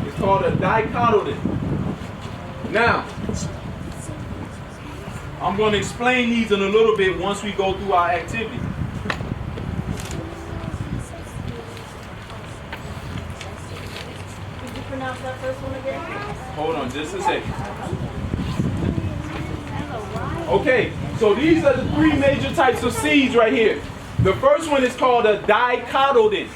It's called a dicotyledon. Now, I'm going to explain these in a little bit once we go through our activity. Did you pronounce that first one again? Hold on just a second. Okay, so these are the three major types of seeds right here. The first one is called a dicotyledon.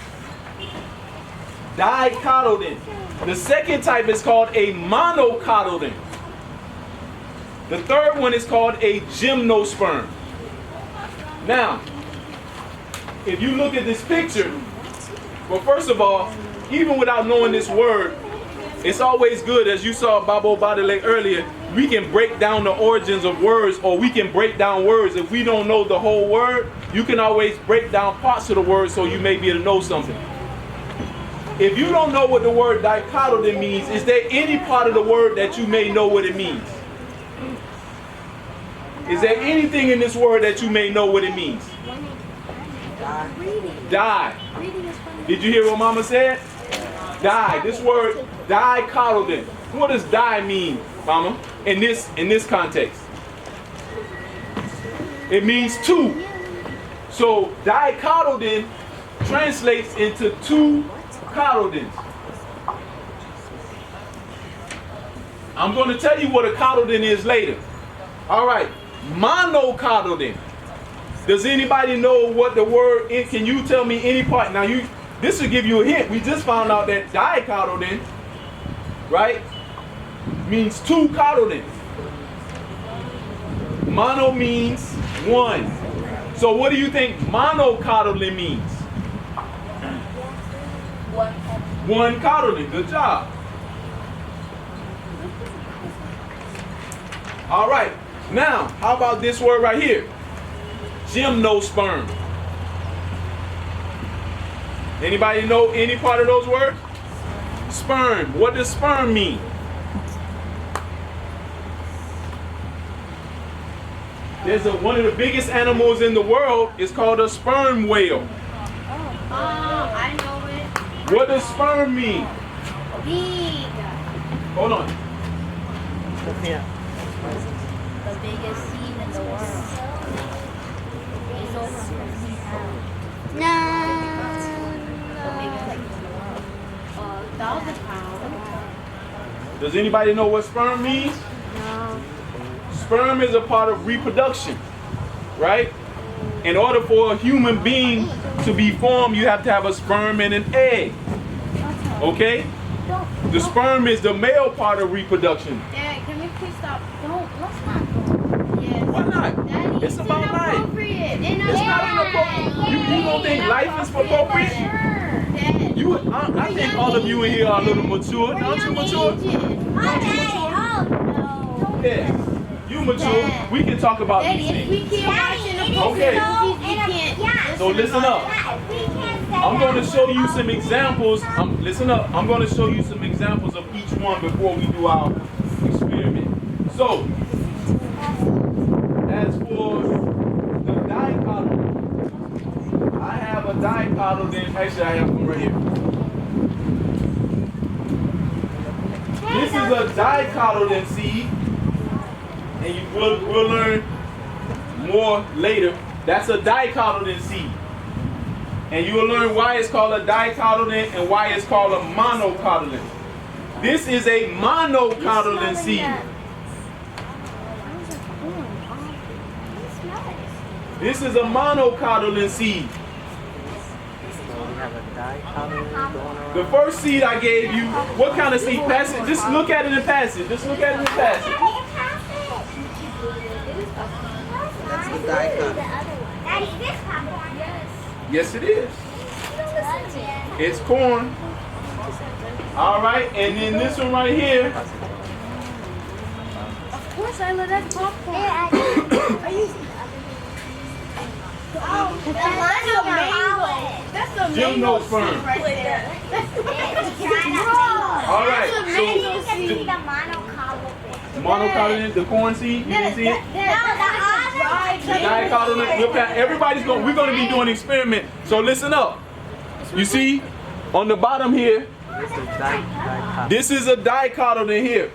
Dicotyledon. The second type is called a monocotyledon. The third one is called a gymnosperm. Now, if you look at this picture, well, first of all, even without knowing this word, it's always good, as you saw Babo Badele earlier, we can break down the origins of words, or we can break down words. If we don't know the whole word, you can always break down parts of the word so you may be able to know something. If you don't know what the word dicotyledon means, is there any part of the word that you may know what it means? Is there anything in this word that you may know what it means? Die. Did you hear what Mama said? Die. This word, dicotyledon. What does die mean, Mama, in this context? It means two. So dicotyledon translates into two cotyledons. I'm going to tell you what a cotyledon is later. All right. Monocotyledon. Does anybody know what the word is? Can you tell me any part? Now, this will give you a hint. We just found out that dicotyledon, right, means two cotyledons. Mono means one. So what do you think monocotyledon means? One cotyledon. Good job. All right. Now, how about this word right here? Gymnosperm. Anybody know any part of those words? Sperm. What does sperm mean? There's one of the biggest animals in the world. It's called a sperm whale. I know it. What does sperm mean? Big. Hold on. The biggest seed in the world. It's over 50 pounds. No. The biggest like in the world. 1,000 pounds. Does anybody know what sperm means? No. Sperm is a part of reproduction, right? In order for a human being to be formed, you have to have a sperm and an egg. Okay? The sperm is the male part of reproduction. Dad, can we please stop? Let's not go. Yes. Why not? Daddy, It's about life. inappropriate. It's not inappropriate. You don't think life is appropriate? Dad. I think all of you in here are a little mature. Aren't you mature? Oh, no. Yeah. You mature. Dad. We can talk about Daddy, these if we things. keep watching the Okay. movies, we can't. So listen up. I'm going to show you some examples. Listen up. I'm going to show you some examples of each one before we do our experiment. So, as for the dicotyledon, I have a dicotyledon. Actually, I have one right here. This is a dicotyledon seed, and we'll learn more later. That's a dicotyledon seed. And you will learn why it's called a dicotyledon and why it's called a monocotyledon. This is a monocotyledon seed. This is a monocotyledon seed. The first seed I gave you, what kind of seed? Pass it. Just look at it and pass it. Just look at it and pass it. That's the dicotyledon. Yes, it is. It's corn. All right, and then this one right here. Of course, I love that popcorn. That's a mango seed right there. All right, That's a so mango seed. monocotyledon, the corn seed. You didn't see it? The dicotyledon. We're going to be doing an experiment. So listen up. You see, on the bottom here, This is dichotomy. This is a dicotyledon here.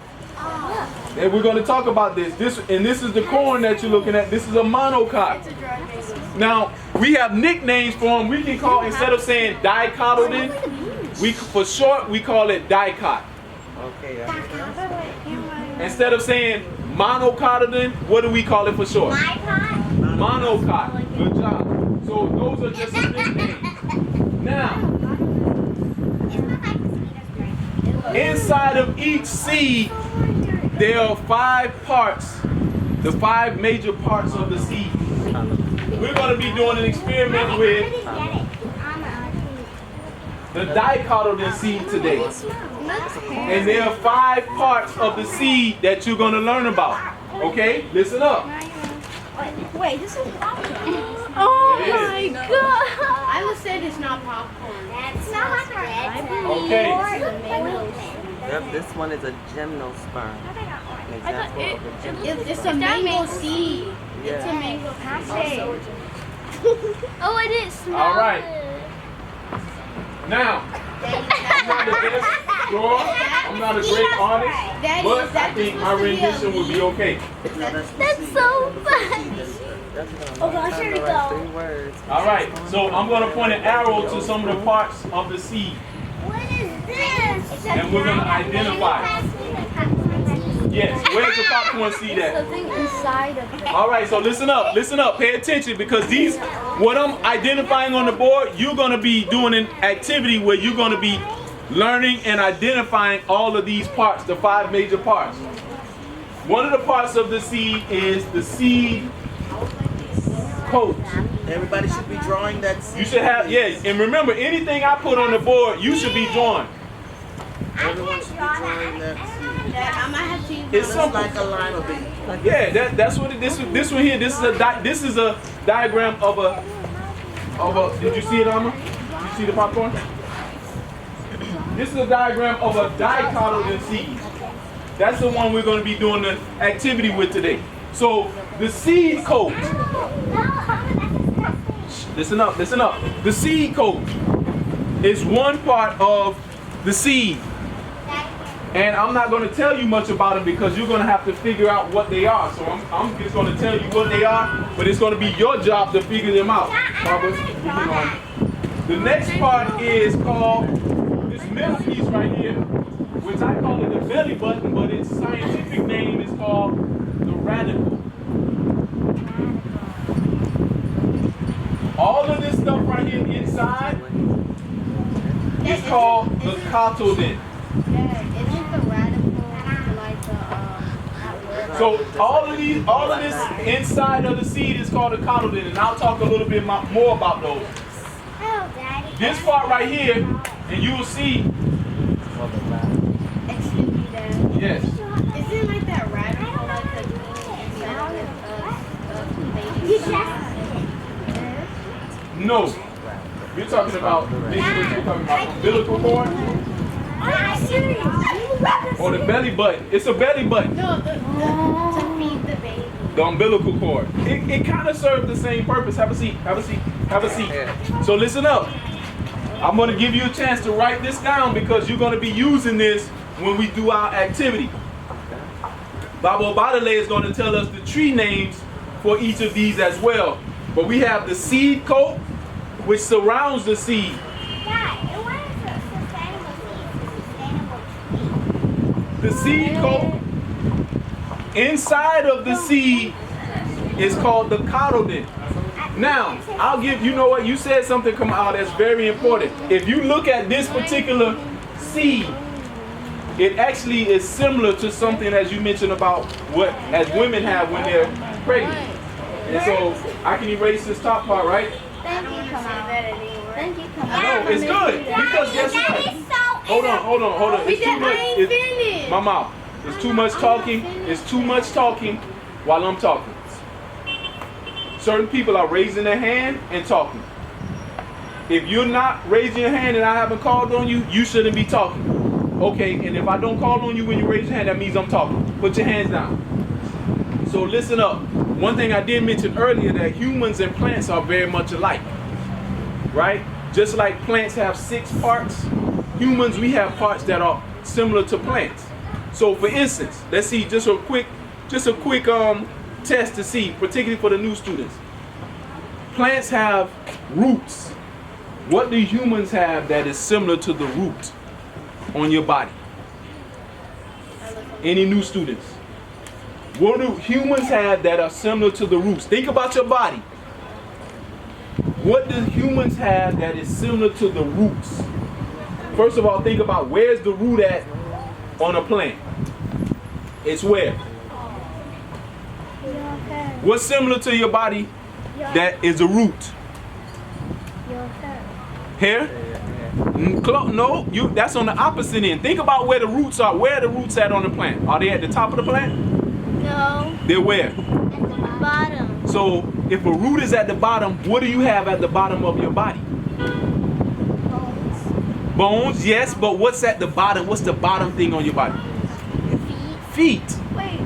And we're going to talk about this. This is the corn that you're looking at. This is a monocot. Now, we have nicknames for them. We can call, instead of saying dicotyledon, for short, we call it dicot. Okay. Instead of saying monocotyledon, what do we call it for short? Monocot. Good job. So those are just some nicknames. Now, inside of each seed, there are 5 parts, the 5 major parts of the seed. We're going to be doing an experiment with the dicotyledon seed today. And there are 5 parts of the seed that you're going to learn about. Okay? Listen up. Wait, this is popcorn. Oh It is. my god! I would say it's not popcorn. That's not red. Okay. Yep, this one is a gymnosperm. An example of a gymnosperm. It's a mango seed. It's a Yeah. mango seed. Oh, I didn't smell All right. it. Now, I'm not the best drawer. I'm not a great artist. But I think my rendition will be okay. That's so funny. Oh gosh, here we go. 3 words. All right. So I'm going to point an arrow to some of the parts of the seed. What is this? And we're going to identify. Yes. Where's the popcorn seed at? Something inside of it. All right, so listen up, pay attention, because these, what I'm identifying on the board, you're going to be doing an activity where you're going to be learning and identifying all of these parts, the 5 major parts. One of the parts of the seed is the seed coat. Everybody should be drawing that seed. You should have, yes, and remember, anything I put on the board, you should be drawing. Everyone should be drawing that seed. I might have to use It's It's simple. like a lima bean. Yeah, that's what it, this one here. This is a diagram of a. Did you see it, Alma? Did you see the popcorn? This is a diagram of a dicotyledon seed. That's the one we're going to be doing the activity with today. So the seed coat. Listen up. The seed coat is one part of the seed. And I'm not going to tell you much about them because you're going to have to figure out what they are. So I'm just going to tell you what they are, but it's going to be your job to figure them out. Barbara, moving on. The next part is called this middle piece right here, which I call it the belly button, but its scientific name is called the radicle. All of this stuff right here inside is called the cotyledon. So all of this inside of the seed is called a cotyledon, and I'll talk a little bit more about those. This part right here, and you will see. Yes. Is it like that radical, like the No. We're talking about this. We're talking about umbilical cord or the belly button. It's a belly button. No, to feed the baby. The umbilical cord. It kind of serves the same purpose. Have a seat. Have a seat. Have a seat. So listen up. I'm going to give you a chance to write this down because you're going to be using this when we do our activity. Baba Obadale is going to tell us the tree names for each of these as well. But we have the seed coat, which surrounds the seed. The seed coat inside of the seed is called the cotyledon. Now, I'll give, you know what, you said something come out that's very important. If you look at this particular seed, it actually is similar to something as you mentioned about what as women have when they're pregnant. And so I can erase this top part, right? Thank you, Thank you, No, it's good because guess what? Hold on. It's too much. My mouth. It's too much talking. It's too much talking while I'm talking. Certain people are raising their hand and talking. If you're not raising your hand and I haven't called on you, you shouldn't be talking. Okay, and if I don't call on you when you raise your hand, that means I'm talking. Put your hands down. So listen up. One thing I did mention earlier, that humans and plants are very much alike. Right? Just like plants have 6 parts, humans, we have parts that are similar to plants. So for instance, let's see just a quick test to see, particularly for the new students. Plants have roots. What do humans have that is similar to the root on your body? Any new students? What do humans have that are similar to the roots? Think about your body. What do humans have that is similar to the roots? First of all, think about where's the root at on a plant? It's where? What's similar to your body that is a root? Your hair. Hair? No, that's on the opposite end. Think about where the roots are. Where are the roots at on the plant? Are they at the top of the plant? No. They're where? At the bottom. So if a root is at the bottom, what do you have at the bottom of your body? Bones. Bones, yes, but what's at the bottom? What's the bottom thing on your body? Feet. Feet. Wait.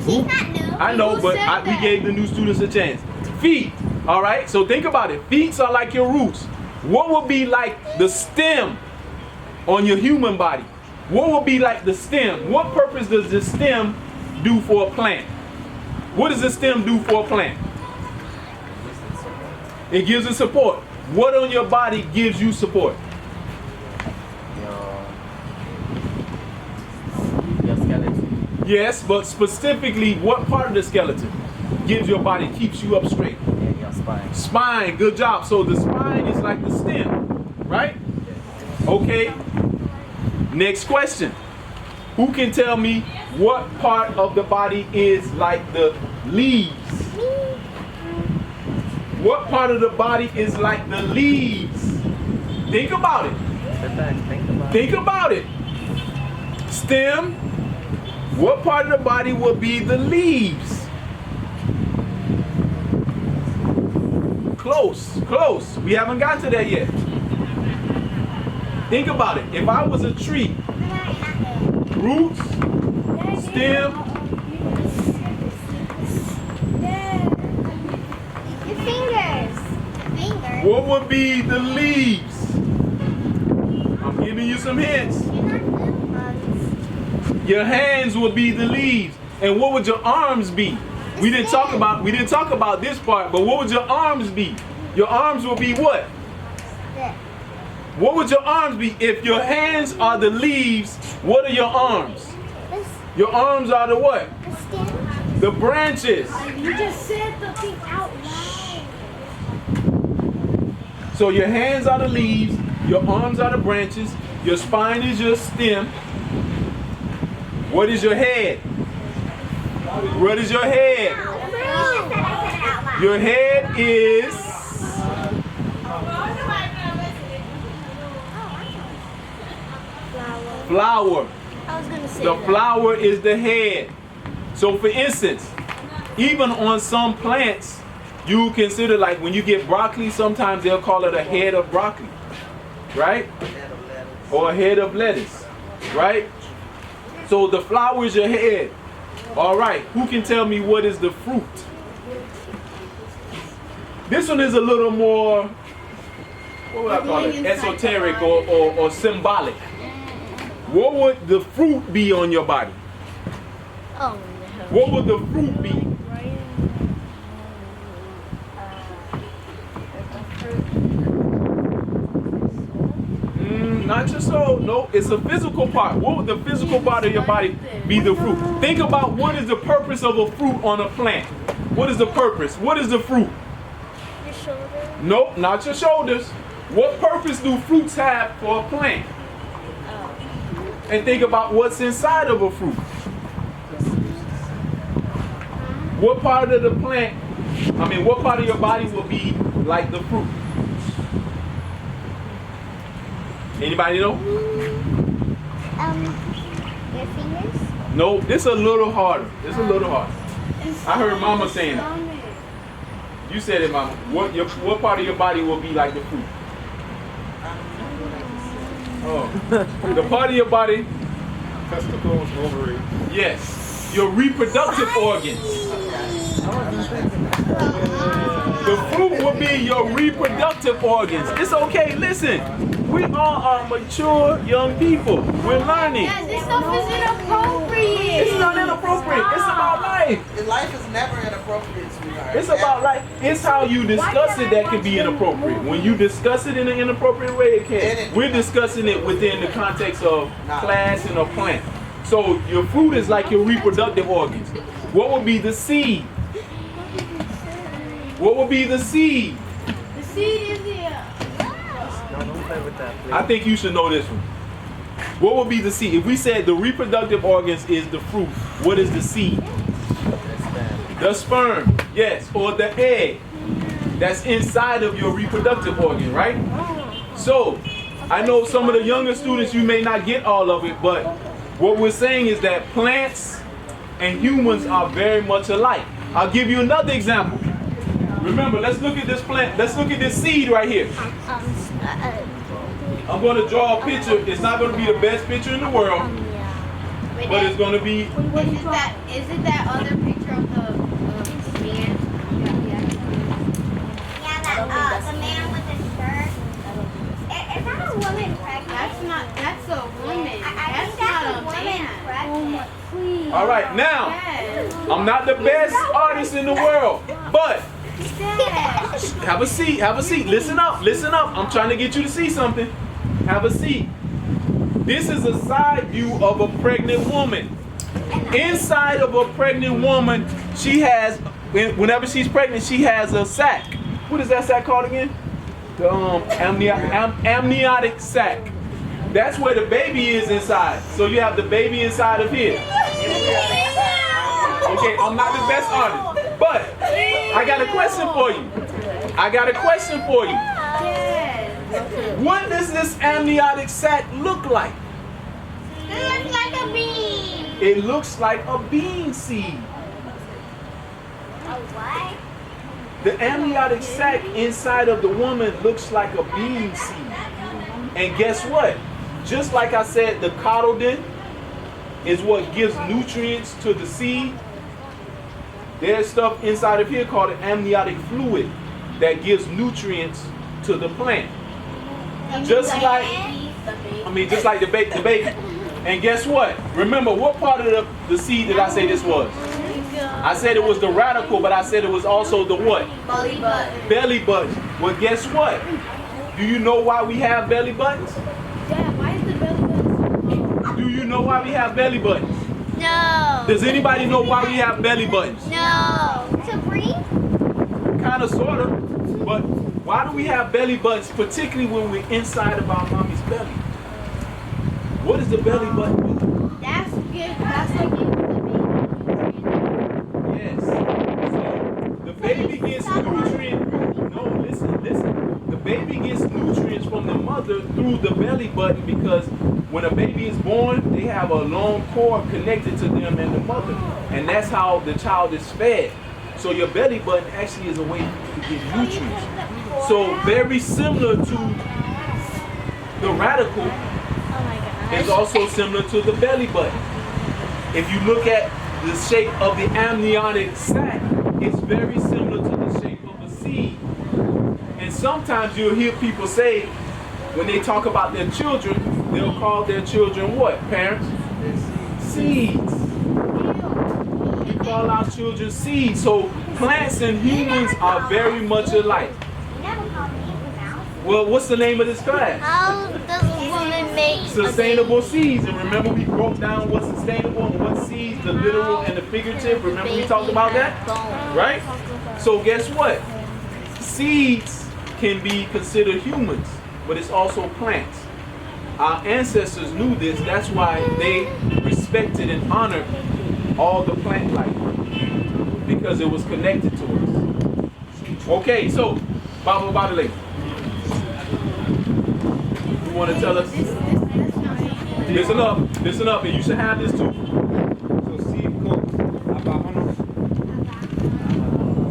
She's not new. I know, Who but said we that? gave the new students a chance. Feet, all right? So think about it. Feet are like your roots. What would be like the stem on your human body? What would be like the stem? What purpose does the stem do for a plant? What does the stem do for a plant? It gives it support. What on your body gives you support? Your skeleton. Yes, but specifically, what part of the skeleton gives your body, keeps you up straight? And your spine. Spine, good job. So the spine is like the stem, right? Okay. Next question. Who can tell me what part of the body is like the leaves? What part of the body is like the leaves? Think about it. Think about it. Stem. What part of the body will be the leaves? Close, close. We haven't got to that yet. Think about it. If I was a tree, roots, stem, Your fingers. what would be the leaves? I'm giving you some hints. Your hands would be the leaves. And what would your arms be? We didn't talk about this part, but what would your arms be? Your arms would be what? What would your arms be? If your hands are the leaves, what are your arms? Your arms are the what? The stem. The branches. You just said the thing out loud. So your hands are the leaves, your arms are the branches, your spine is your stem. What is your head? What is your head? Your head is flower. I was gonna say The flower is the head. So for instance, even on some plants, you consider, like when you get broccoli, sometimes they'll call it a head of broccoli, right? Or a head of lettuce, right? So the flower is your head. All right, who can tell me what is the fruit? This one is a little more, what would I call it, esoteric or symbolic. What would the fruit be on your body? Oh, What would the fruit be? Not your soul. No, it's a physical part. What would the physical part of your body be the fruit? Think about what is the purpose of a fruit on a plant. What is the purpose? What is the fruit? your shoulder. Nope, not your shoulders. What purpose do fruits have for a plant? And think about what's inside of a fruit. What part of the plant, what part of your body will be like the fruit? Anybody know? Your fingers. No, this a little harder. It's a little harder. I heard Mama saying that. You said it, Mama. What part of your body will be like the fruit? Oh, the part of your body. Testicles, ovaries. Yes, your reproductive organs. The fruit will be your reproductive organs. It's okay, listen. We all are mature young people. We're learning. Yeah, this stuff is inappropriate. It's not inappropriate. It's about life. Life is never inappropriate, sweetheart. It's about life. It's how you discuss it that can be inappropriate. When you discuss it in an inappropriate way, it can. We're discussing it within the context of class and a plant. So your fruit is like your reproductive organs. What would be the seed? What would be the seed? The seed is here. No, don't play with that, please. I think you should know this one. What would be the seed? If we said the reproductive organs is the fruit, what is the seed? The sperm, yes, or the egg that's inside of your reproductive organ, right? So, I know some of the younger students, you may not get all of it, but what we're saying is that plants and humans are very much alike. I'll give you another example. Remember, let's look at this plant. Let's look at this seed right here. I'm going to draw a picture. It's not going to be the best picture in the world, but it's going to be... Is it that other picture of the man? Yeah, the man with the shirt. Is that a woman pregnant? That's a woman. I That's think that's not a a woman man. pregnant. Please. All right, now, Yes. I'm not the best artist in the world, but Dad. have a seat, have a seat. Listen up, listen up. I'm trying to get you to see something. Have a seat. This is a side view of a pregnant woman. Inside of a pregnant woman, she has, whenever she's pregnant, she has a sac. What is that sac called again? The amniotic sac. That's where the baby is inside. So you have the baby inside of here. Okay, I'm not the best artist, but I got a question for you. I got a question for you. What does this amniotic sac look like? It looks like a bee. It looks like a bean seed. A what? The amniotic sac inside of the woman looks like a bean seed. And guess what? Just like I said, the cotyledon is what gives nutrients to the seed. There's stuff inside of here called an amniotic fluid that gives nutrients to the plant. Just like the baby. And guess what? Remember, what part of the seed did I say this was? I said it was the radicle, but I said it was also the what? Belly button. Belly button. Well, guess what? Do you know why we have belly buttons? Dad, why is the belly button? Do you know why we have belly buttons? No. Does anybody know why we have belly buttons? No. To breathe? Kind of, sort of. But why do we have belly buttons, particularly when we're inside of our mommy's belly? What does the belly button do? That's good. That's like giving the baby. Yes. So the baby gets nutrients. No, listen. The baby gets nutrients from the mother through the belly button because when a baby is born, they have a long cord connected to them and the mother. And that's how the child is fed. So your belly button actually is a way to get nutrients. So very similar to the radicle is also similar to the belly button. If you look at the shape of the amniotic sac, it's very similar to the shape of a seed. And sometimes you'll hear people say, when they talk about their children, they'll call their children what, parents? Seeds. We call our children seeds. So plants and humans are very much alike. You never called me a mouse. Well, what's the name of this class? How does a woman make Sustainable seeds. And remember we broke down what's sustainable and what seeds, the literal and the figurative. Remember we talked about that? Right? So guess what? Seeds can be considered humans, but it's also plants. Our ancestors knew this. That's why they respected and honored all the plant life because it was connected to us. Okay, so Baba Badale, you want to tell us? Listen up, and you should have this too. So seed coat, abahono.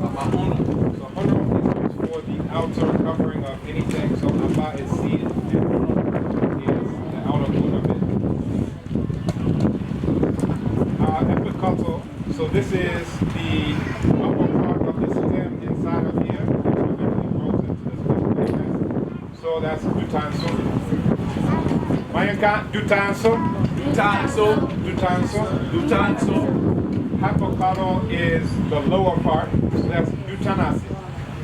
Abahono. So hono is for the outer covering of anything. So aba is seed and hono is the outer coat of it. Epicoto. So this is the upper part of the stem inside of here. So that's dutanso. Mayanka, dutanso. Dutanso. Dutanso. Dutanso. Hypocaudal is the lower part. So that's dutanasi.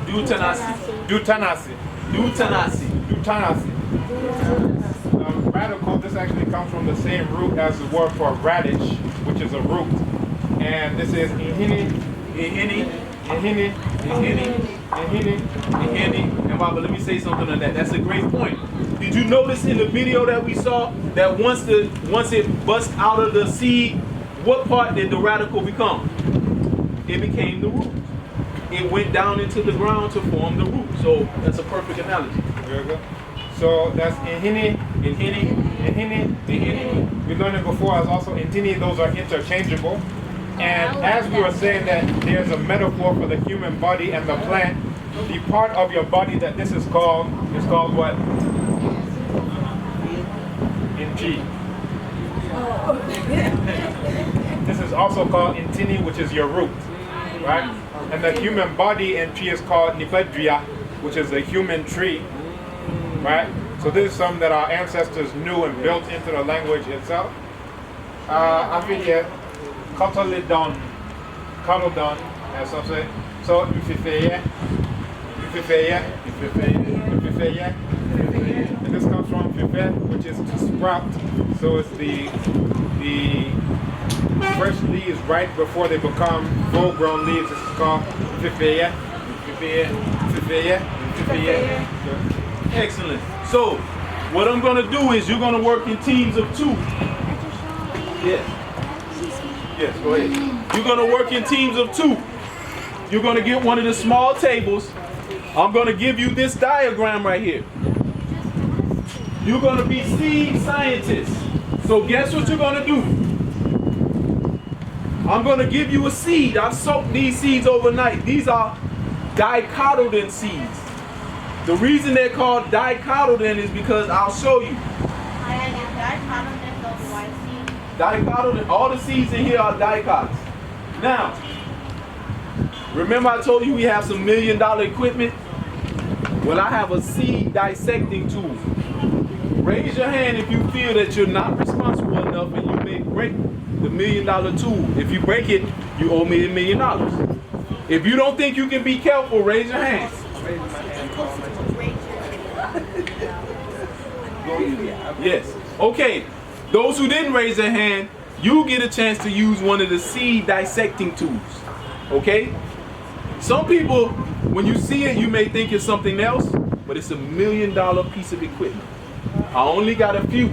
Dutanasi. Dutanasi. Dutanasi. Dutanasi. Radical, this actually comes from the same root as the word for radish, which is a root. And this is ihini, Ihini. ihini, Ihini. ihini. Ihini. And Baba, let me say something on that. That's a great point. Did you notice in the video that we saw that once it bust out of the seed, what part did the radical become? It became the root. It went down into the ground to form the root. So that's a perfect analogy. Very good. So that's ihini, Ihini. ihini. Ihini. We learned it before as also intini, those are interchangeable. And as we were saying that there's a metaphor for the human body and the plant, the part of your body that this is called what? Inti. This is also called intini, which is your root, right? And the human body and tree is called nipedria, which is the human tree, right? So this is something that our ancestors knew and built into the language itself. I feel here, cotyledon, as some say. So Ufifeye, and this comes from Fife, which is to sprout. So it's the fresh leaves right before they become full-grown leaves. This is called Ufifeye. Excellent. So, what I'm going to do is you're going to work in teams of 2. Yes. Yes, go ahead. You're going to work in teams of 2. You're going to get one of the small tables. I'm going to give you this diagram right here. You're going to be seed scientists. So guess what you're going to do? I'm going to give you a seed. I've soaked these seeds overnight. These are dicotyledon seeds. The reason they're called dicotyledon is because I'll show you. Dicotyledon, all the seeds in here are dicots. Now, remember I told you we have some $1 million equipment? Well, I have a seed dissecting tool. Raise your hand if you feel that you're not responsible enough and you may break the $1 million tool. If you break it, you owe me $1 million. If you don't think you can be careful, raise your hand. Yes. Okay. Those who didn't raise their hand, you get a chance to use one of the seed dissecting tools. Okay? Some people, when you see it, you may think it's something else, but it's $1 million piece of equipment. I only got a few,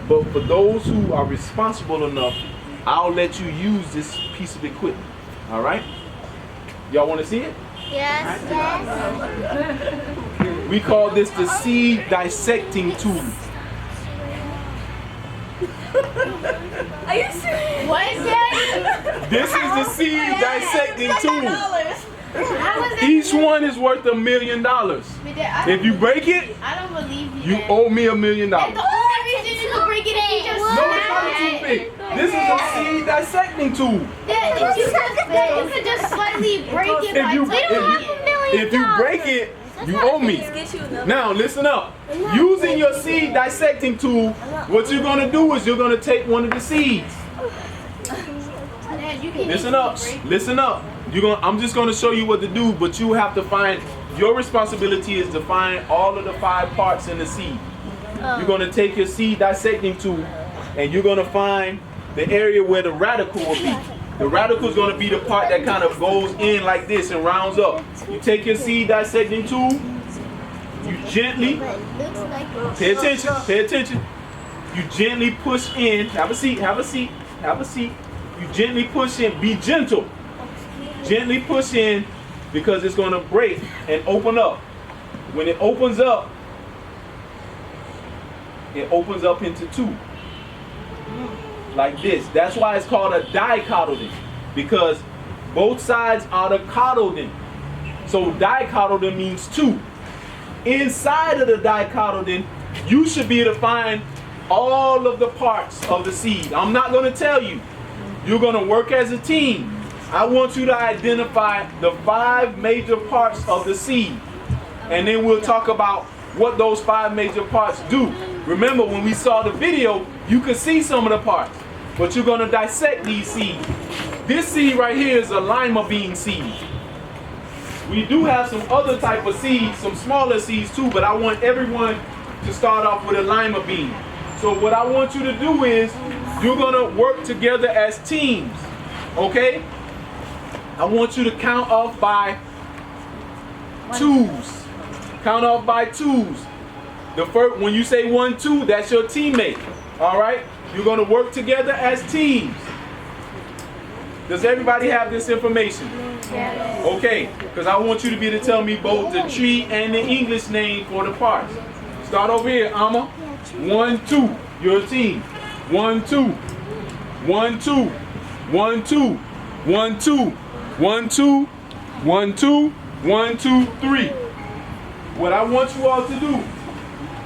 but for those who are responsible enough, I'll let you use this piece of equipment. All right? Y'all want to see it? Yes. Yes. We call this the seed dissecting tool. Are you serious? What is that? This is the seed dissecting tool. How was that? Each one is worth $1 million. If you break it, I don't believe you. you owe me $1 million. The only reason you can break it is you just No, it's not a toothpick. This is a seed dissecting tool. Yeah, you could just slightly break it by touching it. If you break it, you owe me. Now, listen up. Using your seed dissecting tool, what you're going to do is you're going to take one of the seeds. Listen up. Listen up. I'm just going to show you what to do, but you have to find, your responsibility is to find all of the 5 parts in the seed. You're going to take your seed dissecting tool and you're going to find the area where the radical will be. The radical is going to be the part that kind of goes in like this and rounds up. You take your seed dissecting tool, you gently, pay attention. You gently push in, have a seat. You gently push in, be gentle. Gently push in because it's going to break and open up. When it opens up into 2. Like this. That's why it's called a dicotyledon, because both sides are the cotyledon. So dicotyledon means 2. Inside of the dicotyledon, you should be able to find all of the parts of the seed. I'm not going to tell you. You're going to work as a team. I want you to identify the 5 major parts of the seed. And then we'll talk about what those 5 major parts do. Remember, when we saw the video, you could see some of the parts, but you're going to dissect these seeds. This seed right here is a lima bean seed. We do have some other type of seeds, some smaller seeds too, but I want everyone to start off with a lima bean. So what I want you to do is, you're going to work together as teams, okay? I want you to count off by 2s. Count off by 2s. The first, when you say 1, 2, that's your teammate. All right? You're going to work together as teams. Does everybody have this information? Yes. Okay, because I want you to be able to tell me both the tree and the English name for the parts. Start over here, Amma. 1, 2. You're a team. 1, 2. 1, 2. 1, 2. 1, 2. 1, 2. 1, 2. 1, 2, 3. What I want you all to do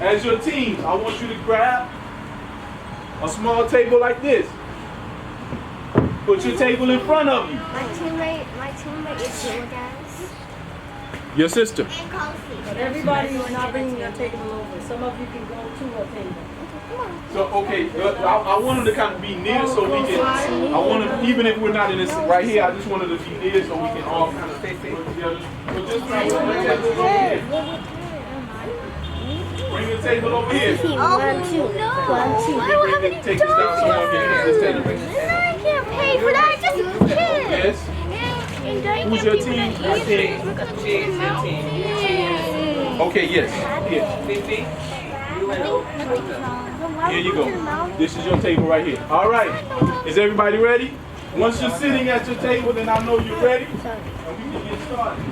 as your team, I want you to grab a small table like this. Put your table in front of you. My teammate is here, guys. Your sister. And coffee. But everybody is not bringing their table over. Some of you can go to a table. So, okay, I want them to kind of be near so we can, I want them, even if we're not in this right here, I just want them to be near so we can all kind of stay together. So just bring the table over here. Bring the table over here. 1, 2. 1, 2. Take this down so someone can use this table. I can't pay for that. Just a kid. Yes. Who's your team? Okay, yes. Here. Here you go. This is your table right here. All right. Is everybody ready? Once you're sitting at your table, then I know you're ready. And we can get started.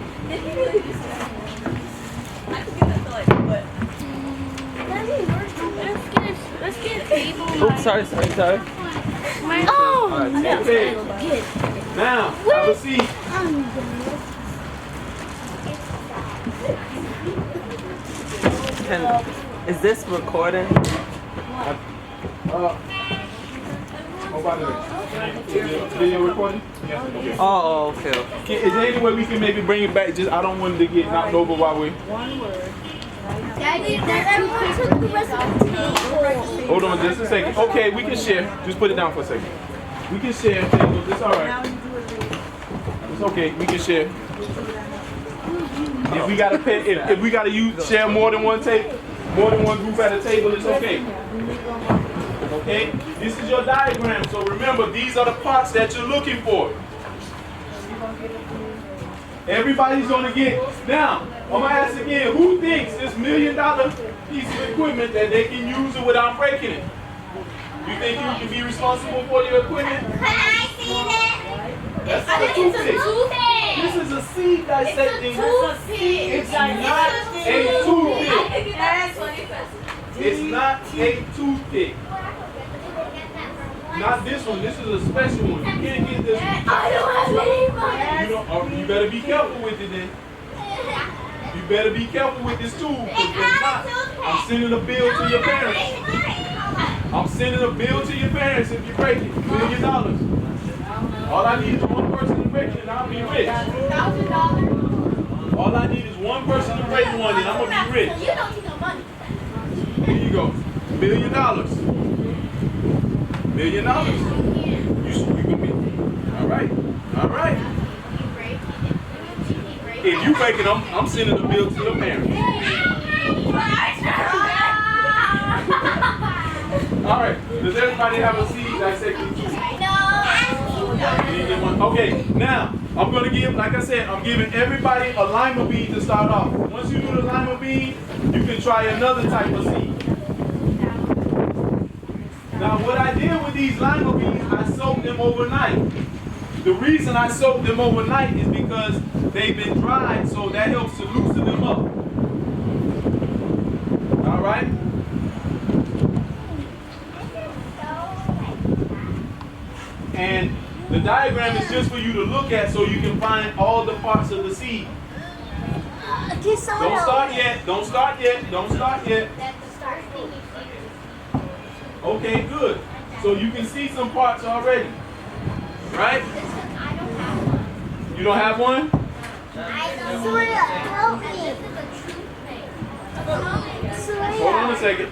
Let's get a table. Oops, sorry. Oh! Okay. Now, have a seat. Is this recording? Oh, by the way, video recording? Yes. Okay. Oh, okay. Is there any way we can maybe bring it back? Just I don't want it to get knocked over while we. One word. Daddy, everyone took the rest of the table. Hold on just a second. Okay, we can share. Just put it down for a second. We can share. It's all right. It's okay. We can share. If we gotta pay, if we gotta share more than one table, more than one group at a table, it's okay. Okay? This is your diagram. So remember, these are the parts that you're looking for. Everybody's gonna get. Now, I'm gonna ask again, who thinks this $1 million piece of equipment that they can use it without breaking it? You think you can be responsible for your equipment? Can I see that? That's not a toothpick. This is a seed dissecting. It's not a toothpick. It's not a toothpick. Not this one. This is a special one. You can't get this one. I don't have any money. You better be careful with it then. You better be careful with this tool. Because if not, I'm sending a bill to your parents. I'm sending a bill to your parents if you break it. $1 million. All I need is one person to break it and I'll be rich. All I need is one person to break one and I'm going to be rich. You don't need no money. Here you go. $1 million. $1 million. You can be. All right. All right. If you break it, I'm sending a bill to your parents. All right. Does everybody have a seed dissecting tool? Okay, now I'm gonna give, like I said, I'm giving everybody a lima bean to start off. Once you do the lima bean, you can try another type of seed. Now what I did with these lima beans, I soaked them overnight. The reason I soaked them overnight is because they've been dried, so that helps to loosen them up. All right? And the diagram is just for you to look at so you can find all the parts of the seed. Don't start yet. Don't start yet. Don't start yet. Okay, good. So you can see some parts already. Right? You don't have one? Help me. Hold on a second.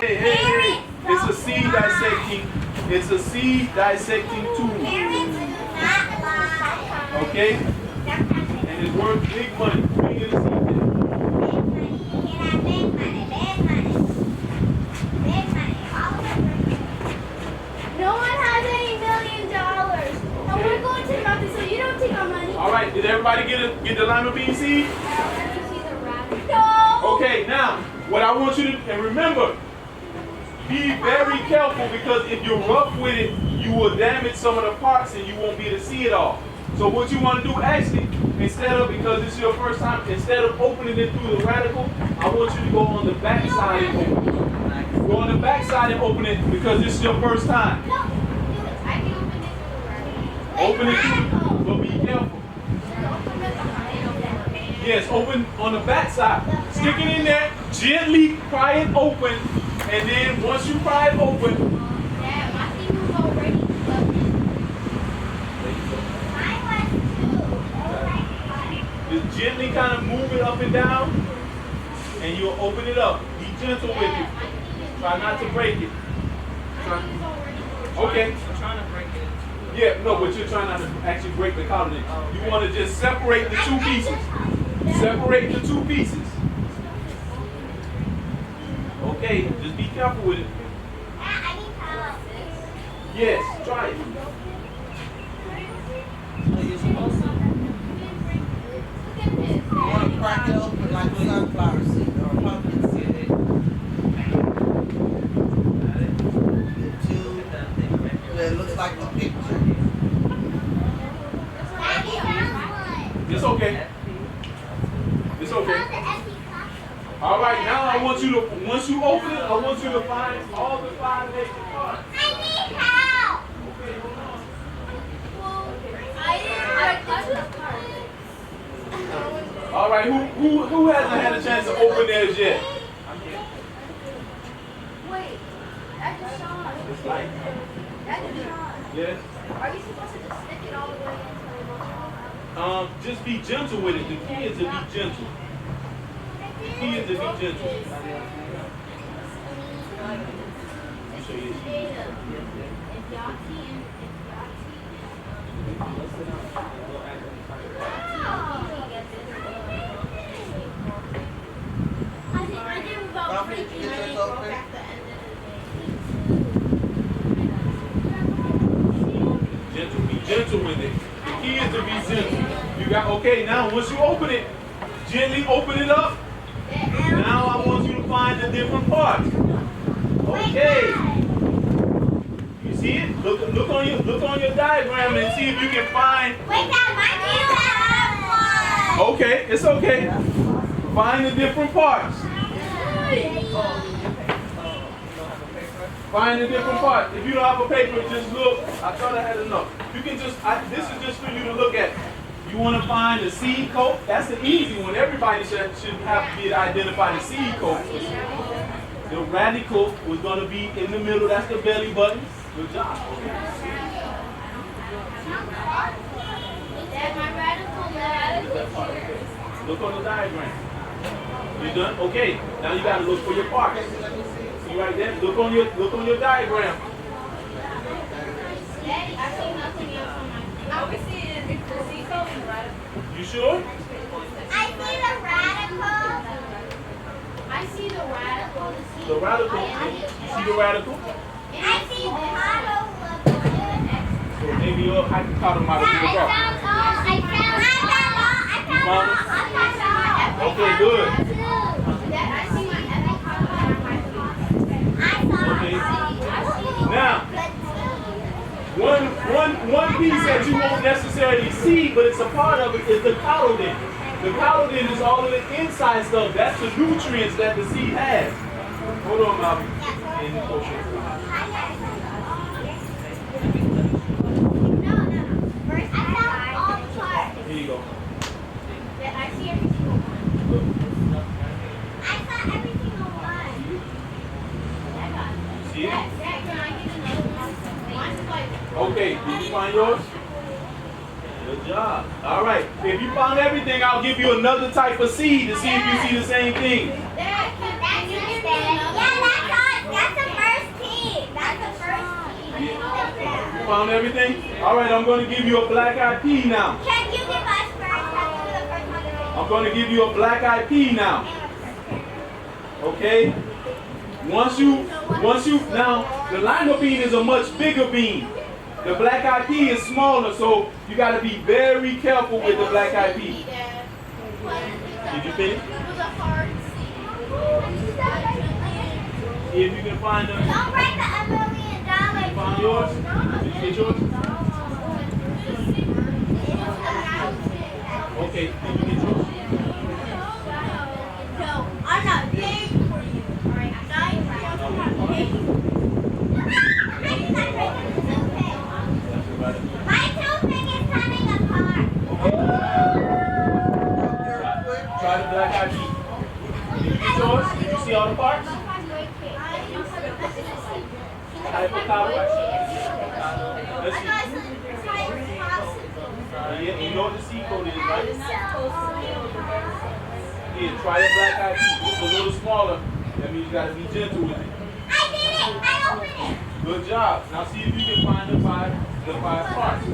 Hey. It's a seed dissecting. It's a seed dissecting tool. Okay? And it's worth big money. Bring it a seed there. No one has any $1 million. And we're going to the mountain, so you don't take our money. All right. Did everybody get the lima bean seed? No. Okay. Now, what I want you to, and remember, be very careful because if you're rough with it, you will damage some of the parts and you won't be able to see it all. So what you want to do actually, instead of, because it's your first time, instead of opening it through the radical, I want you to go on the back side and open it. Go on the back side and open it because this is your first time. I can open it through the radical. Open it through, but be careful. Yes, open on the back side. Stick it in there, gently pry it open, and then once you pry it open, Dad, my thing was already plugged in. just gently kind of move it up and down, and you'll open it up. Be gentle with it. Try not to break it. Okay. I'm trying to break it. Yeah, no, but you're trying not to actually break the collagen. You want to just separate the two pieces. Separate the two pieces. Okay, just be careful with it. Yes, try it. You want to crack it open like a sunflower seed or a pumpkin seed. It looks like the picture. It's okay. It's okay. All right, now I want you to, once you open it, I want you to find all the 5 major parts. Okay, hold on. All right, who hasn't had a chance to open theirs yet? Wait, that's Cashawn. It's like, That's Cashawn. yes. Are you supposed to just stick it all the way into the Just be gentle with it. The key is to be gentle. The key is to be gentle. Show you. Gentle, be gentle with it. The key is to be gentle. You got, okay, now once you open it, gently open it up. Now I want you to find the different parts. Okay. You see it? Look on your diagram and see if you can find. Okay, it's okay. Find the different parts. Find the different parts. If you don't have a paper, just look. I thought I had enough. You can just, this is just for you to look at. You want to find the seed coat. That's the easy one. Everybody should have to be able to identify the seed coat. The radical was going to be in the middle. That's the belly button. Good job. Look on the diagram. You done? Okay. Now you got to look for your parts. See right there? Look on your diagram. You sure? I see the radical. I see the radical. The radical. You see the radical? I see the model. So maybe your hypothalamus might have been the problem. Okay, good. Okay. Now, one piece that you won't necessarily see, but it's a part of it, is the collagen. The collagen is all of the inside stuff. That's the nutrients that the seed has. Hold on, Bobby. Here you go. I see every single one. I saw every single one. See it? Dad, can I get another one? Mine's like Okay, did you find yours? Good job. All right. If you found everything, I'll give you another type of seed to see if you see the same thing. That's the first team. That's the first team. You found everything? All right, I'm going to give you a black-eyed pea now. Can you give us first? I'm going to give you a black-eyed pea now. Okay? Once you, now, the lima bean is a much bigger bean. The black-eyed pea is smaller, so you got to be very careful with the black-eyed pea. Did you finish? See if you can find them. Don't break the $1 million. Find yours? Did you get yours? Okay, did you get yours? No, I'm not paying for you. Alright, I'm not paying. My toothpick is coming apart. Try the black-eyed pea. Did you get yours? Did you see all the parts? Let's see. Yeah, you know what the seed code is, right? Yeah, try that black-eyed pea. It's a little smaller. That means you got to be gentle with it. I did it. I opened it. Good job. Now see if you can find the five parts.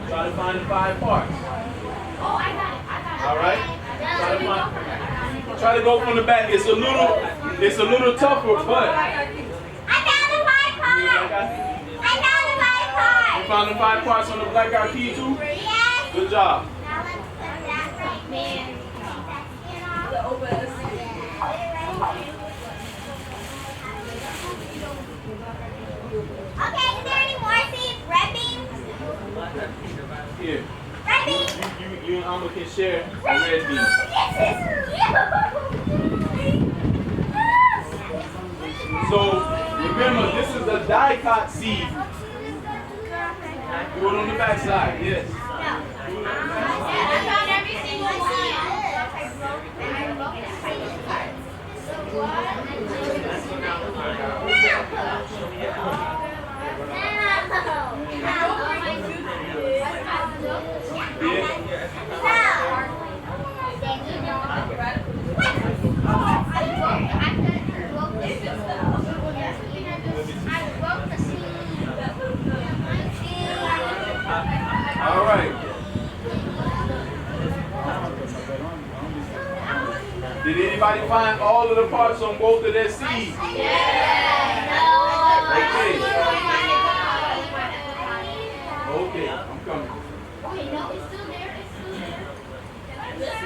Try to find the 5 parts. Oh, I got it. All right. Try to go from the back. It's a little tougher, but. I found the 5 parts. I found the 5 parts. You found the 5 parts on the black-eyed pea too? Yes. Good job. Now let's put that right there. Okay, is there any more seeds? Red beans? Here. Red beans? You and Alma can share a red bean. So remember, this is the dicot seed. Do it on the back side, yes. I found every single one. All right. Did anybody find all of the parts on both of their seeds? Okay. Okay, I'm coming. Wait, no, it's still there. It's still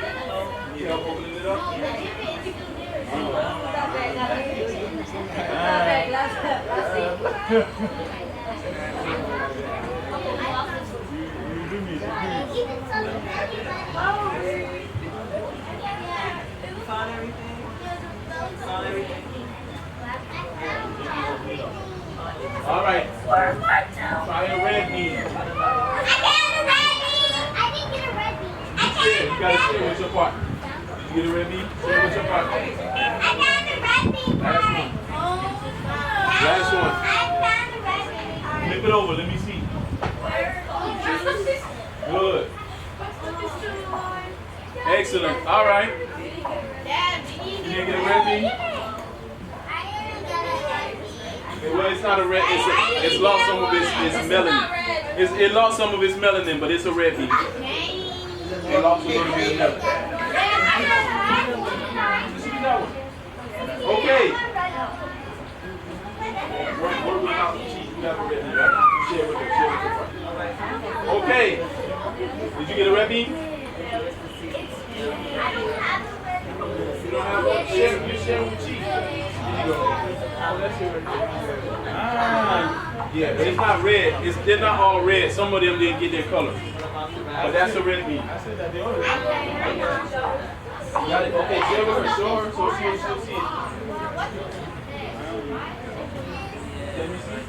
there. Need help opening it up? No, the dip is still Found everything? Found everything? All right. Try a red bean. I found a red bean. I didn't get a red bean. You gotta share with your part. Did you get a red bean? Share with your part. I found a red bean. Last one. Last one. I found a red bean. Flip it over. Let me see. Good. Excellent. All right. You didn't get a red bean? Well, it's not a red. It's lost some of its melanin. It lost some of its melanin, but it's a red bean. It lost a little bit of melanin. Okay. Work without the cheese. You have a red bean, right? Share with her. Okay. Did you get a red bean? You don't have a share. You share with cheese. Here you go. Oh, that's it right there. Ah, yeah, but it's not red. They're not all red. Some of them didn't get their color. But that's a red bean. I said that they ordered. Got it? Okay, share with her. Show her so she'll see it. Let me see.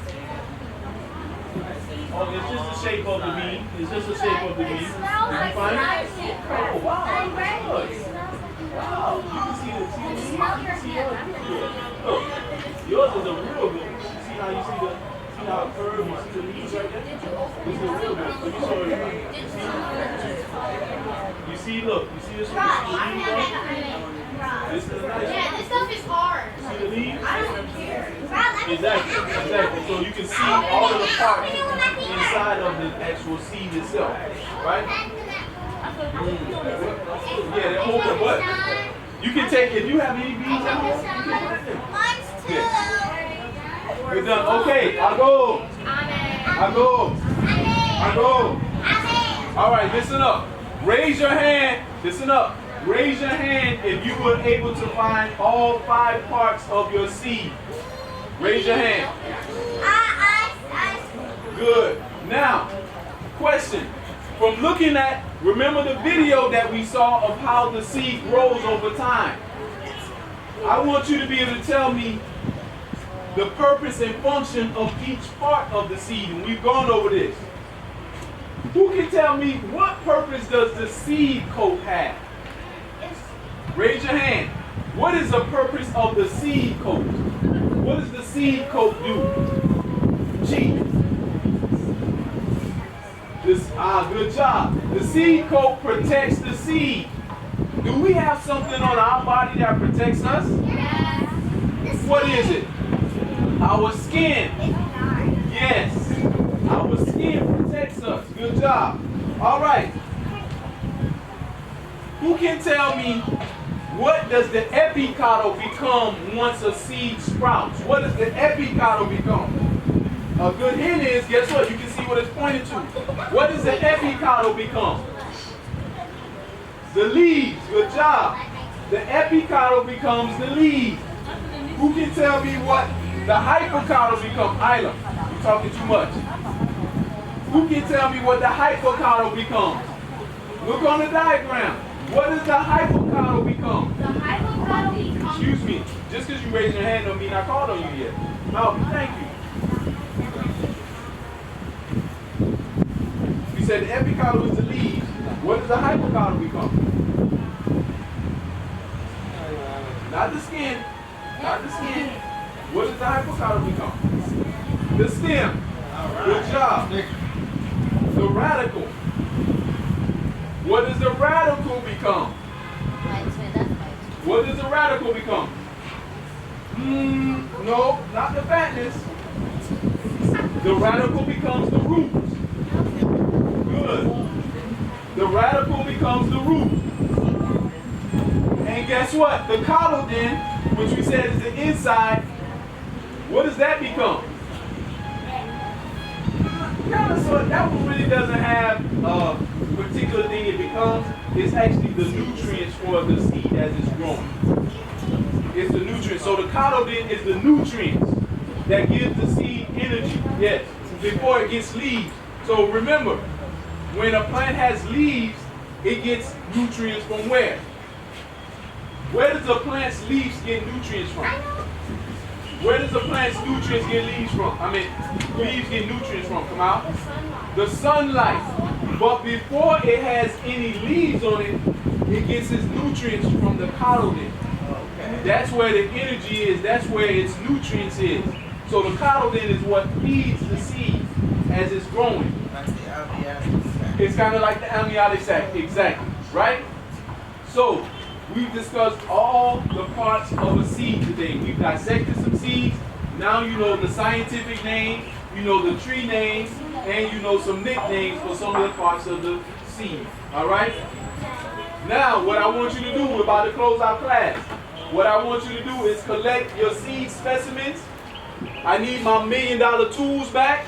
Oh, it's just the shape of the bean. It's just the shape of the bean. Did you find it? Oh, wow. Good. Wow. You can see the yours. Look, yours is a real good one. See how you see the see how it curves? You see the leaves right there? This is the real one. Let me show you. You see, look, you see this one? You see the leaves right? This is nice. Yeah, this stuff is hard. See the leaves? I don't care. Exactly. So you can see all of the parts inside of the actual seed itself, right? Yeah, they're open, but you can take, if you have any beads at home, you can put it in. Mine's two. Yeah. We're done. Okay, I'll go. All right, listen up. Raise your hand. Listen up. Raise your hand if you were able to find all 5 parts of your seed. Raise your hand. Good. Now, question. From looking at, remember the video that we saw of how the seed grows over time. I want you to be able to tell me the purpose and function of each part of the seed, and we've gone over this. Who can tell me what purpose does the seed coat have? Raise your hand. What is the purpose of the seed coat? What does the seed coat do? Chief. Good job. The seed coat protects the seed. Do we have something on our body that protects us? Yes. What is it? Our skin. Yes. Our skin protects us. Good job. All right. Who can tell me what does the epicotyle become once a seed sprouts? What does the epicotyle become? A good hint is, guess what? You can see what it's pointing to. What does the epicotyle become? The leaves. Good job. The epicotyle becomes the leaves. Who can tell me what the hypocotyle becomes? Isla, you're talking too much. Who can tell me what the hypocotyle becomes? Look on the diagram. What does the hypocotyle become? The hypocotyle becomes... Excuse me. Just because you raised your hand don't mean I called on you yet. No, thank you. You said the epicotyle is the leaves. What does the hypocotyle become? Not the skin. Not the skin. What does the hypocotyle become? The stem. Good job. The radical. What does the radical become? What does the radical become? No, not the fatness. The radical becomes the root. Good. The radical becomes the root. And guess what? The cotyledon, which we said is the inside, what does that become? That one really doesn't have a particular thing it becomes. It's actually the nutrients for the seed as it's growing. It's the nutrients. So the cotyledon is the nutrients that gives the seed energy, yes, before it gets leaves. So remember, when a plant has leaves, it gets nutrients from where? Where does a plant's leaves get nutrients from? Where does a plant's nutrients get leaves from? Leaves get nutrients from. Come out. The sunlight. But before it has any leaves on it, it gets its nutrients from the cotyledon. That's where the energy is. That's where its nutrients is. So the cotyledon is what feeds the seed as it's growing. It's kind of like the amniotic sac. Exactly. Right? So, we've discussed all the parts of a seed today. We've dissected some seeds. Now you know the scientific name, you know the tree names, and you know some nicknames for some of the parts of the seed. Alright? Now, what I want you to do, we're about to close our class. What I want you to do is collect your seed specimens. I need my $1 million tools back.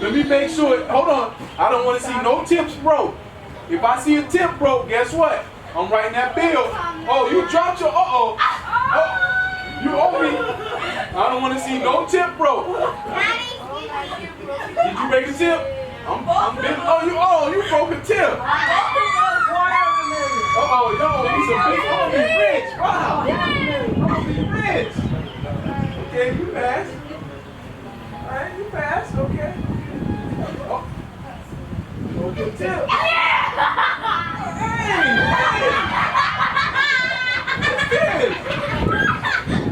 Let me make sure, hold on. I don't want to see no tips broke. If I see a tip broke, guess what? I'm writing that bill. Oh, you dropped your, oh, you owe me. I don't want to see no tip broke. Did you break a tip? You broke a tip. Yo, he's a big, be rich. Wow. I'm gonna be rich. Okay, you passed. All right, you passed. Okay. Oh. Broke a tip.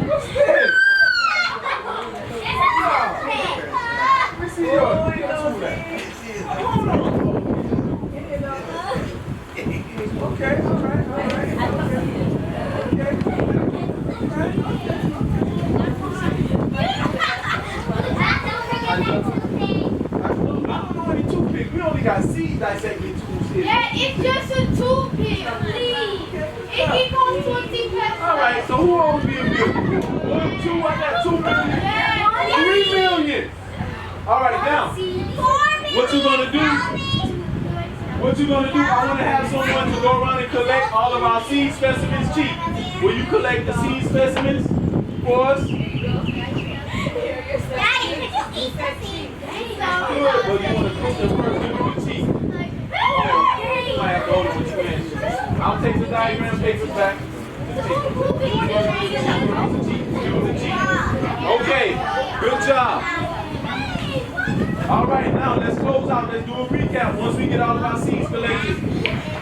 What's this? Okay, all right. I don't know any toothpicks. We only got seed dissecting tools here. Yeah, it's just a toothpick, please. It costs 20 pesos. All right, so who owes me a bill? 1, 2, I got 2 million. 3 million. All right, now, what you gonna do? What you gonna do? I want to have someone to go around and collect all of our seed specimens cheap. Will you collect the seed specimens for us? Daddy, could you eat the seed? Good, but you want to cook them first, give them the cheap. You might have to hold it with 2 hands. I'll take the diagram papers back. Okay, good job. All right, now let's close out. Let's do a recap. Once we get all of our seeds collected,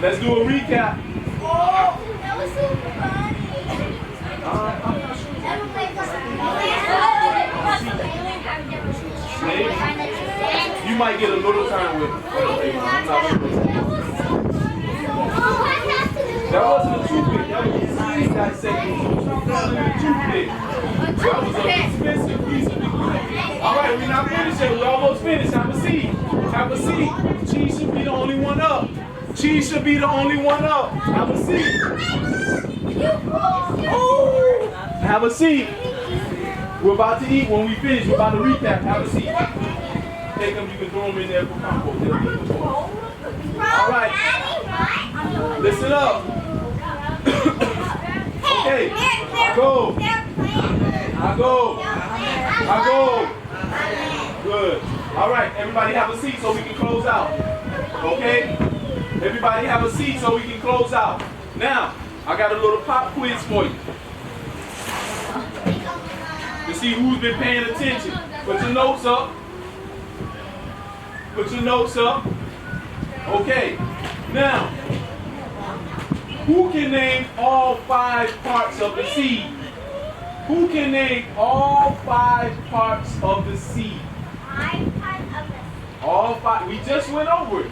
let's do a recap. Oh, that was so funny. You might get a little time with it. That wasn't a toothpick. That was a seed dissecting toothpick. That was an expensive piece of equipment. All right, we're not finished yet. We're almost finished. Have a seat. Have a seat. Cheese should be the only one up. Cheese should be the only one up. Have a seat. Have a seat. We're about to eat when we finish. We're about to recap. Have a seat. Take them. You can throw them in there for compost. All right. Listen up. Okay. I go. Good. All right. Everybody have a seat so we can close out. Okay? Everybody have a seat so we can close out. Now, I got a little pop quiz for you. To see who's been paying attention. Put your notes up. Put your notes up. Okay. Now, who can name all 5 parts of the seed? Who can name all 5 parts of the seed? All 5. We just went over it.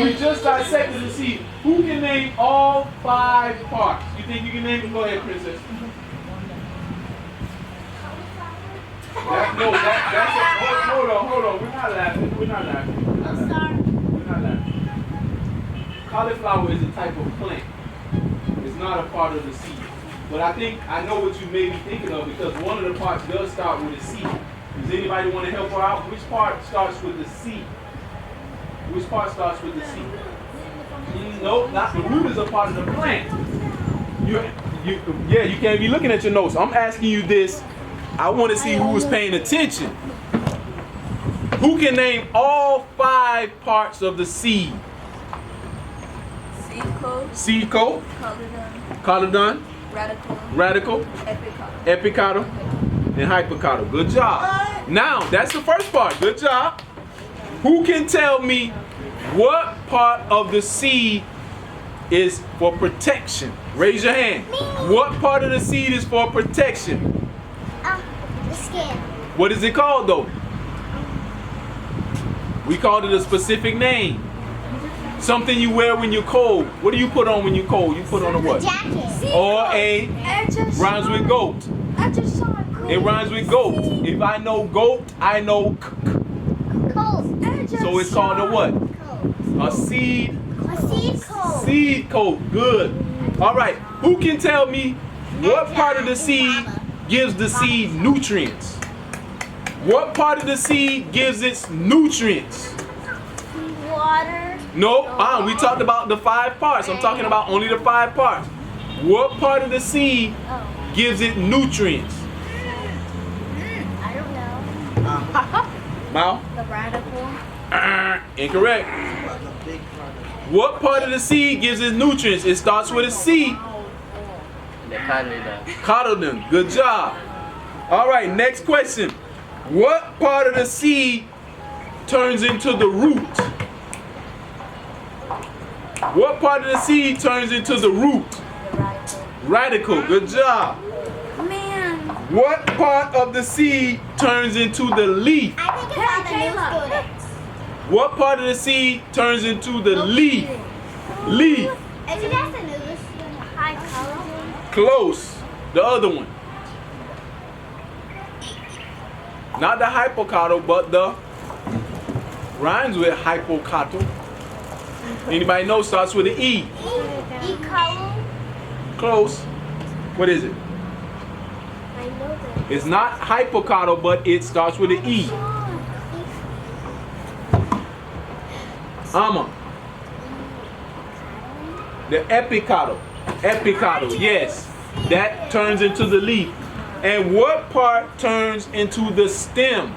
We just dissected the seed. Who can name all 5 parts? You think you can name them? Go ahead, Princess. Hold on. We're not laughing. We're not laughing. Cauliflower is a type of plant. It's not a part of the seed. But I know what you may be thinking of because one of the parts does start with a C. Does anybody want to help her out? Which part starts with the C? Which part starts with the C? No, not the root is a part of the plant. You can't be looking at your notes. I'm asking you this. I want to see who's paying attention. Who can name all 5 parts of the seed? Seed coat. Cotyledon. Radical. Epicotyl. And hypocotyl. Good job. Now, that's the first part. Good job. Who can tell me what part of the seed is for protection? Raise your hand. What part of the seed is for protection? The skin. What is it called though? We called it a specific name. Something you wear when you're cold. What do you put on when you're cold? You put on a what? Jacket. Or a rhymes with goat. It rhymes with goat. If I know goat, I know Cold. so it's called a what? A seed. A seed coat. Seed coat. Good. All right. Who can tell me what part of the seed gives the seed nutrients? What part of the seed gives its nutrients? Water. No, we talked about the 5 parts. I'm talking about only the 5 parts. What part of the seed gives it nutrients? I don't know. Mal? The radical. Incorrect. What part of the seed gives it nutrients? It starts with a C. The cotyledon. Cotyledon. Good job. All right, next question. What part of the seed turns into the root? What part of the seed turns into the root? Radical. Good job. Man. What part of the seed turns into the leaf? I think it's all the new students. What part of the seed turns into the leaf? Leaf. Is it just a noodles? High collagen? Close. The other one. Not the hypocotyle, but the rhymes with hypocotyle. Anybody know starts with an E? E-column? Close. What is it? I know that. It's not hypocotyle, but it starts with an E. The epicotyle. Epicotyle, yes. That turns into the leaf. And what part turns into the stem?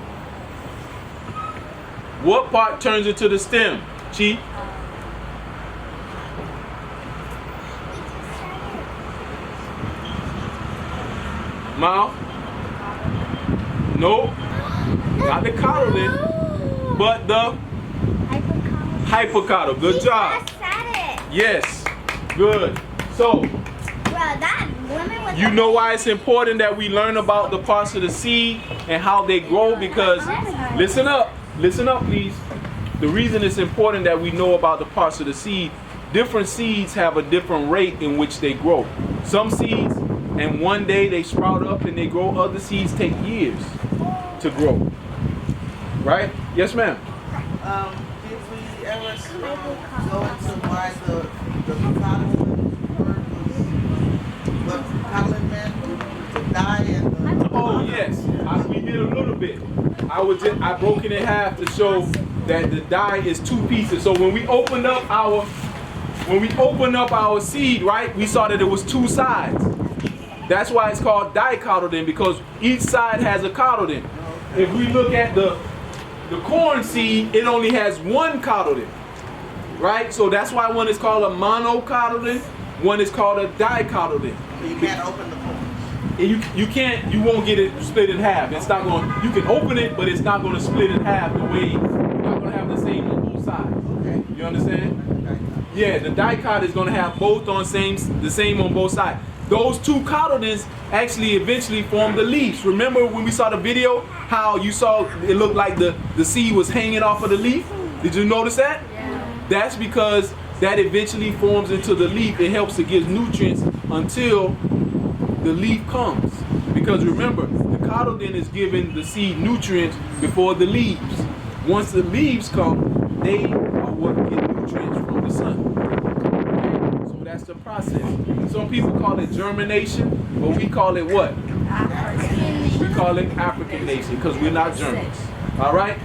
What part turns into the stem? Chi? Mouth? Nope. Not the cotyledon, but the hypocotyle. Good job. Yes. Good. So, you know why it's important that we learn about the parts of the seed and how they grow? Because, listen up please. The reason it's important that we know about the parts of the seed, different seeds have a different rate in which they grow. Some seeds, and one day they sprout up and they grow. Other seeds take years to grow. Right? Yes, ma'am. Did we ever go into why the cotyledon word was what cotyledon meant to die and the... Oh yes, we did a little bit. I broke it in half to show that the die is two pieces. So when we opened up our seed, right, we saw that it was two sides. That's why it's called dicotyledon, because each side has a cotyledon. If we look at the corn seed, it only has one cotyledon, right? So that's why one is called a monocotyledon, one is called a dicotyledon. So you can't open the corn. You won't get it split in half. It's not going. You can open it, but it's not going to split in half the way. You're not going to have the same on both sides. Okay. You understand? Okay. Yeah, the dicot is going to have both on the same on both sides. Those two cotyledons actually eventually form the leaves. Remember when we saw the video, how you saw it looked like the seed was hanging off of the leaf? Did you notice that? Yeah. That's because that eventually forms into the leaf. It helps to give nutrients until the leaf comes. Because remember, the cotyledon is giving the seed nutrients before the leaves. Once the leaves come, they are what get nutrients from the sun. That's the process. Some people call it germination, but we call it what? We call it Africanation because we're not Germans. All right?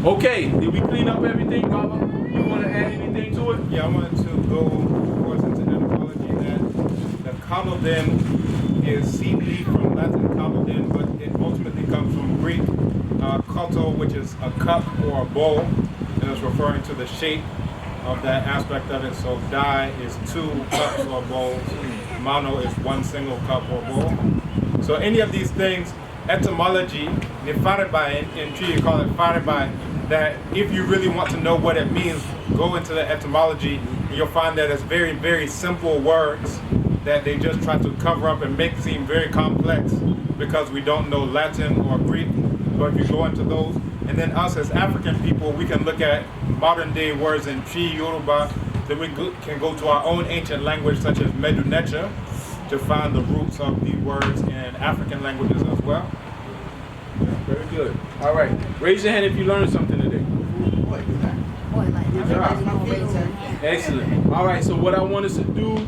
Okay, did we clean up everything, Baba? You want to add anything to it? Yeah, I wanted to go, of course, into etymology that the cotyledon is seed leaf from Latin cotyledon, but it ultimately comes from Greek koto, which is a cup or a bowl, and it's referring to the shape of that aspect of it. So di is two cups or bowls, mono is one single cup or bowl. So any of these things, etymology, nefaribai, in Tree you call it faribai, that if you really want to know what it means, go into the etymology, and you'll find that it's very, very simple words that they just try to cover up and make seem very complex because we don't know Latin or Greek. But if you go into those, and then us as African people, we can look at modern day words in Chi, Yoruba, then we can go to our own ancient language such as Medunecha to find the roots of the words in African languages as well. Very good. All right. Raise your hand if you learned something today. Good job. Excellent. All right, so what I want us to do,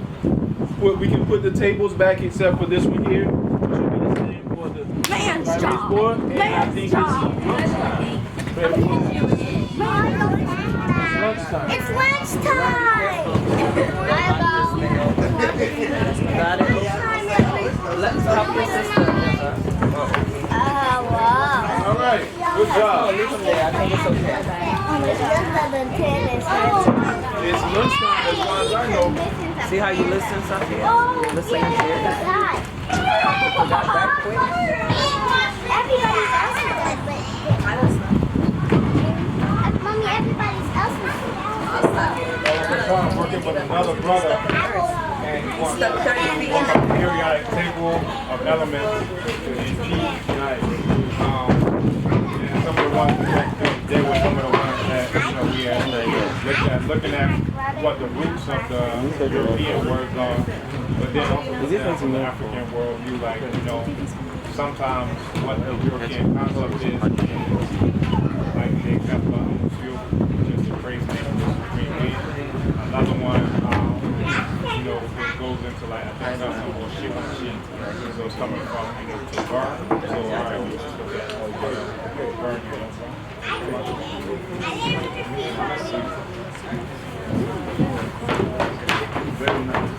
we can put the tables back except for this one here. Which will be the same for the Man's job. board. And I think it's lunchtime. It's lunchtime! Got it? Let's help your sister. Wow. All right. Good job. Leave them there. I think it's okay. It's lunchtime as far as I know. See how you listen, Sophia? Listen and hear. Got that quick? Everybody's else is good, but Mommy, everybody's else is I'm working with another brother, and he wants to work on the periodic table of elements in P. And some of the ones we went through today were some of the ones that we had looked at, looking at what the roots of the European words are, but then also from the African worldview, like, sometimes what the European concept is like the example of fuel, which is the phrase name of the green bean. Another one, it goes into like, I think that's some more shit on shit. So it's coming from, to burn. So, alright, we just look at burn, Very nice.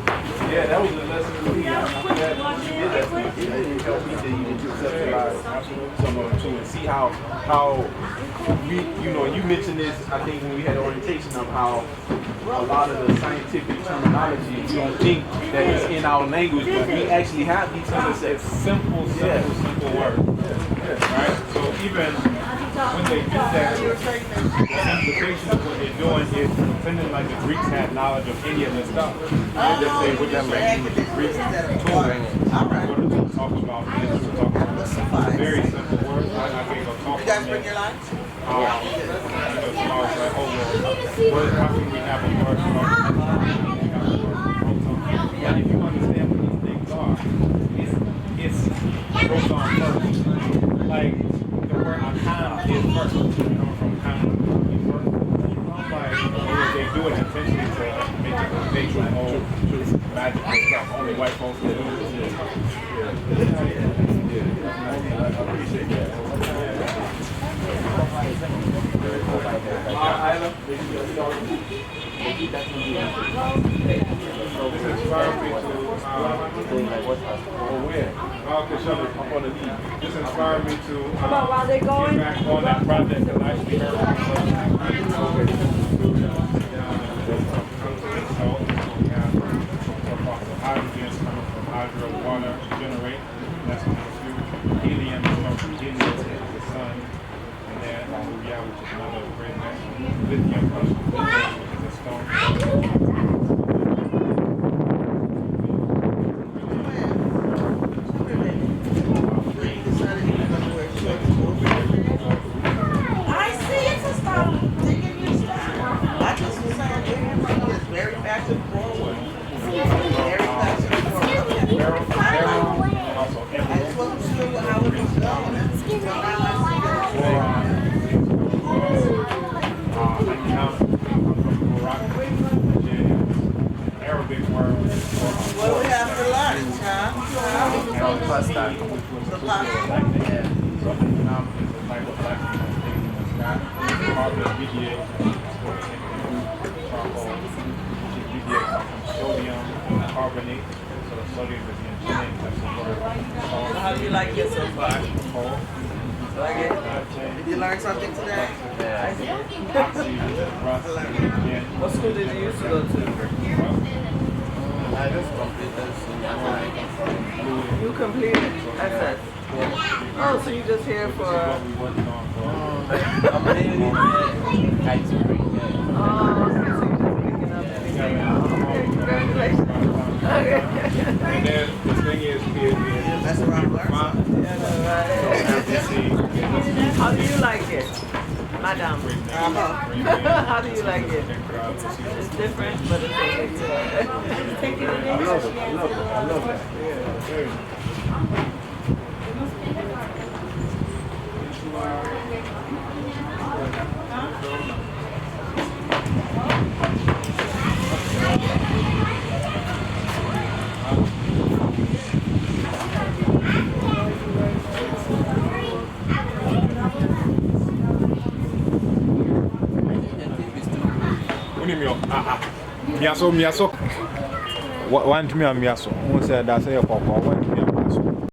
Yeah, that was a lesson for me. I'm glad you did that for me. It helped me to even conceptualize some of them too and see how we, you mentioned this, I think, when we had orientation of how a lot of the scientific terminology, we don't think that it's in our language, but we actually have these concepts. Simple words. Right? So even when they do that, the implication of what they're doing is pretending like the Greeks had knowledge of any of this stuff. They just say, we're just saying the Greeks told us what to talk about this, we're talking about very simple words. I think of talk. You guys bring your lunch? Tomorrow's like, how can we have a word? And if you understand what these things are, it's proton first. Like the word akam is first. From kam is first. Like they do it intentionally to make it conventional, magical stuff. Only white folks can do it. I appreciate that. This inspired me to This inspired me to while they're going? get back on that project that I actually heard hydrogen is coming from hydro water to generate. That's fuel. Helium is coming from helium to the sun. And then Agya, which is another great name. Lithium comes from lithium, which is a stone. I see it's a stop. Taking your stop. I just was saying, it's very fast and forward. Very fast and forward. I just wasn't sure how it was going. So now I see that. Arabic word. What do we have for lunch, huh? Pasta. The pasta. So Vietnam is a type of black thing in the sky. Carbon mediate charcoal, which mediate from sodium carbonate. So the sodium is the engineering type of word. How do you like it so far? Coal. Like it? Did you learn something today? Oxy, rust, What school did you used to go to? I just completed senior. You completed SS. Oh, so you just here for... I'm mainly kite spring. Oh, okay, so you're just picking up everything. Okay, congratulations. Okay. And then the thing is That's around learn something. How do you like it, madam? How do you like it? It's different, but it's okay. Take it in. I love that. Yeah, very nice. Miaso. One to me, Miaso. Who said that's a